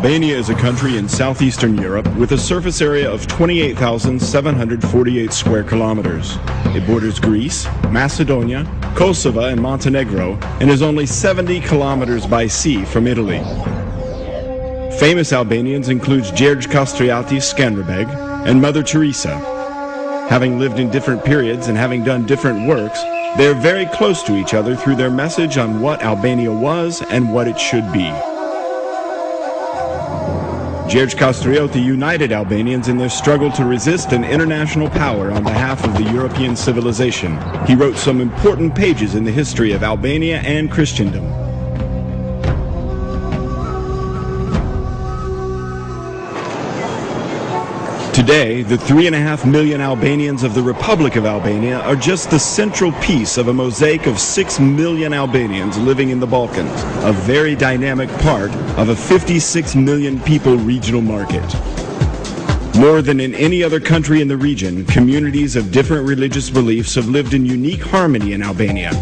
Albania is a country in southeastern Europe with a surface area of 28,748 square kilometers. It borders Greece, Macedonia, Kosovo, and Montenegro, and is only 70 kilometers by sea from Italy. Famous Albanians include Gjergj Kastriatis Skanderbeg and Mother Teresa. Having lived in different periods and having done different works, they are very close to each other through their message on what Albania was and what it should be. Gjergj Kastrioti united Albanians in their struggle to resist an international power on behalf of the European civilization. He wrote some important pages in the history of Albania and Christendom. Today, the 3.5 million Albanians of the Republic of Albania are just the central piece of a mosaic of 6 million Albanians living in the Balkans, a very dynamic part of a 56 million people regional market. More than in any other country in the region, communities of different religious beliefs have lived in unique harmony in Albania.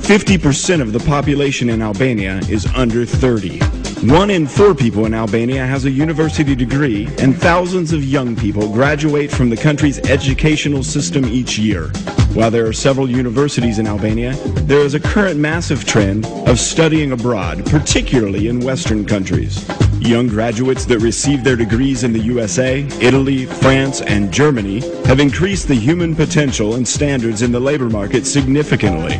50% of the population in Albania is under 30. 1 in 4 people in Albania has a university degree, and thousands of young people graduate from the country's educational system each year. While there are several universities in Albania, there is a current massive trend of studying abroad, particularly in Western countries. Young graduates that receive their degrees in the USA, Italy, France, and Germany have increased the human potential and standards in the labor market significantly.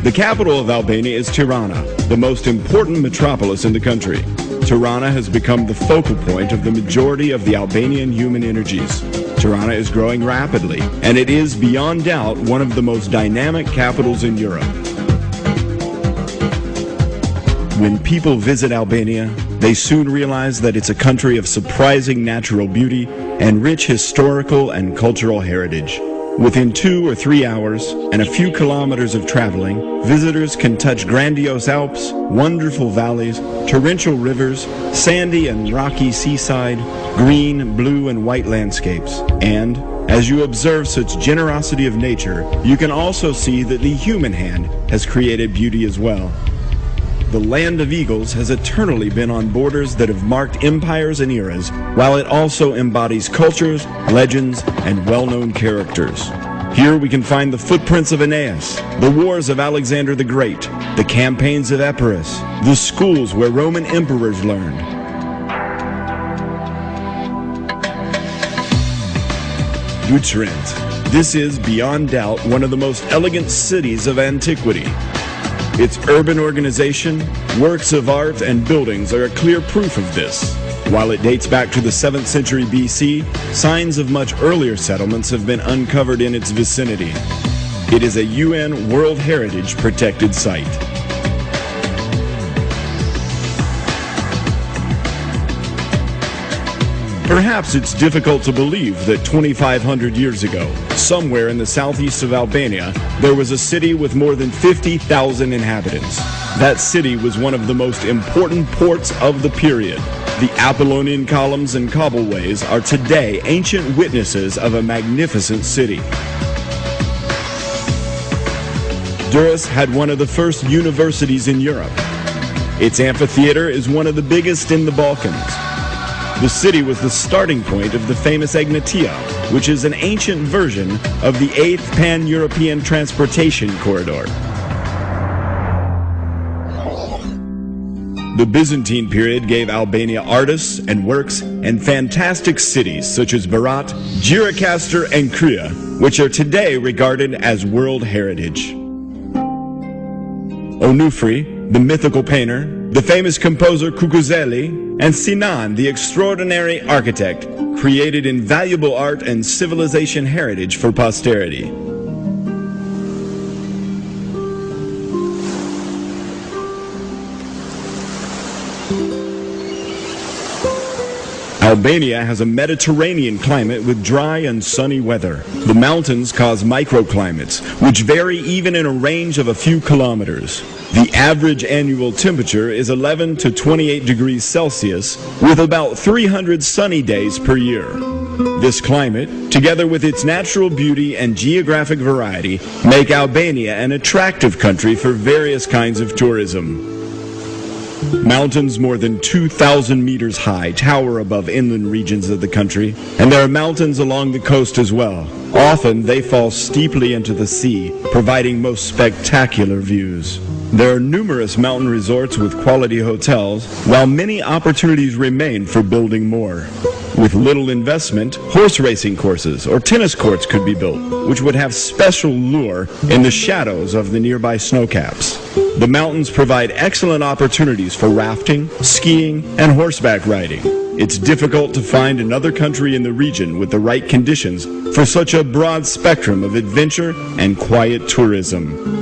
The capital of Albania is Tirana, the most important metropolis in the country. Tirana has become the focal point of the majority of the Albanian human energies. Tirana is growing rapidly, and it is beyond doubt one of the most dynamic capitals in Europe. When people visit Albania, they soon realize that it's a country of surprising natural beauty and rich historical and cultural heritage. Within 2 or 3 hours and a few kilometers of traveling, visitors can touch grandiose Alps, wonderful valleys, torrential rivers, sandy and rocky seaside, green, blue, and white landscapes. And as you observe such generosity of nature, you can also see that the human hand has created beauty as well. The land of eagles has eternally been on borders that have marked empires and eras, while it also embodies cultures, legends, and well-known characters. Here we can find the footprints of Aeneas, the wars of Alexander the Great, the campaigns of Epirus, the schools where Roman emperors learned. Utrecht. This is, beyond doubt, one of the most elegant cities of antiquity. Its urban organization, works of art, and buildings are a clear proof of this. While it dates back to the 7th century BC, signs of much earlier settlements have been uncovered in its vicinity. It is a UN World Heritage protected site. Perhaps it's difficult to believe that 2,500 years ago, somewhere in the southeast of Albania, there was a city with more than 50,000 inhabitants. That city was one of the most important ports of the period. The Apollonian columns and cobbleways are today ancient witnesses of a magnificent city. Durrës had one of the first universities in Europe. Its amphitheater is one of the biggest in the Balkans. The city was the starting point of the famous Egnatia, which is an ancient version of the 8th Pan-European Transportation Corridor. The Byzantine period gave Albania artists and works and fantastic cities such as Berat, Gjirokastër, and Krye, which are today regarded as World Heritage. Onufri, the mythical painter, the famous composer Kukuzeli, and Sinan, the extraordinary architect, created invaluable art and civilization heritage for posterity. Albania has a Mediterranean climate with dry and sunny weather. The mountains cause microclimates, which vary even in a range of a few kilometers. The average annual temperature is 11 to 28 degrees Celsius, with about 300 sunny days per year. This climate, together with its natural beauty and geographic variety, make Albania an attractive country for various kinds of tourism. Mountains more than 2,000 meters high tower above inland regions of the country, and there are mountains along the coast as well. Often they fall steeply into the sea, providing most spectacular views. There are numerous mountain resorts with quality hotels, while many opportunities remain for building more. With little investment, horse racing courses or tennis courts could be built, which would have special lure in the shadows of the nearby snowcaps. The mountains provide excellent opportunities for rafting, skiing, and horseback riding. It's difficult to find another country in the region with the right conditions for such a broad spectrum of adventure and quiet tourism.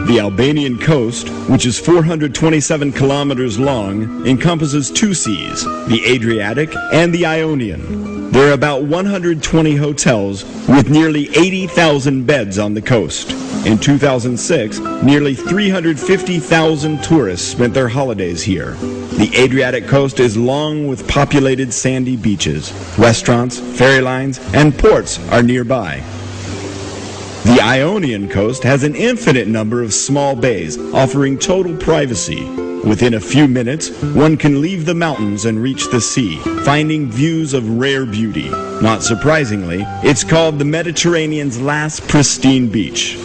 The Albanian coast, which is 427 kilometers long, encompasses two seas, the Adriatic and the Ionian. There are about 120 hotels with nearly 80,000 beds on the coast. In 2006, nearly 350,000 tourists spent their holidays here. The Adriatic coast is long with populated sandy beaches. Restaurants, ferry lines, and ports are nearby. The Ionian coast has an infinite number of small bays, offering total privacy. Within a few minutes, one can leave the mountains and reach the sea, finding views of rare beauty. Not surprisingly, it's called the Mediterranean's last pristine beach.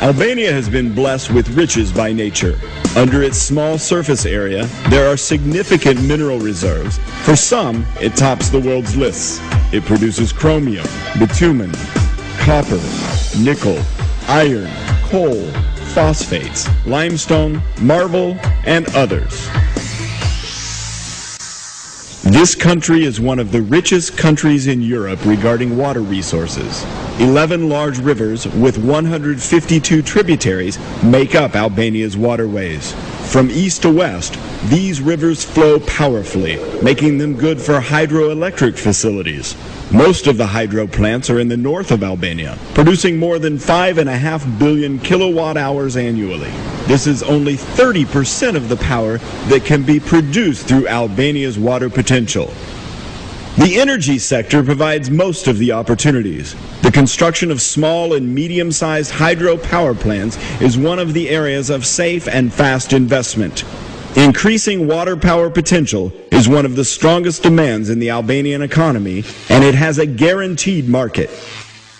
Albania has been blessed with riches by nature. Under its small surface area, there are significant mineral reserves. For some, it tops the world's lists. It produces chromium, bitumen, copper, nickel, iron, coal, phosphates, limestone, marble, and others. This country is one of the richest countries in Europe regarding water resources. 11 large rivers with 152 tributaries make up Albania's waterways. From east to west, these rivers flow powerfully, making them good for hydroelectric facilities. Most of the hydro plants are in the north of Albania, producing more than 5.5 billion kilowatt hours annually. This is only 30% of the power that can be produced through Albania's water potential. The energy sector provides most of the opportunities. The construction of small and medium-sized hydropower plants is one of the areas of safe and fast investment. Increasing water power potential is one of the strongest demands in the Albanian economy, and it has a guaranteed market.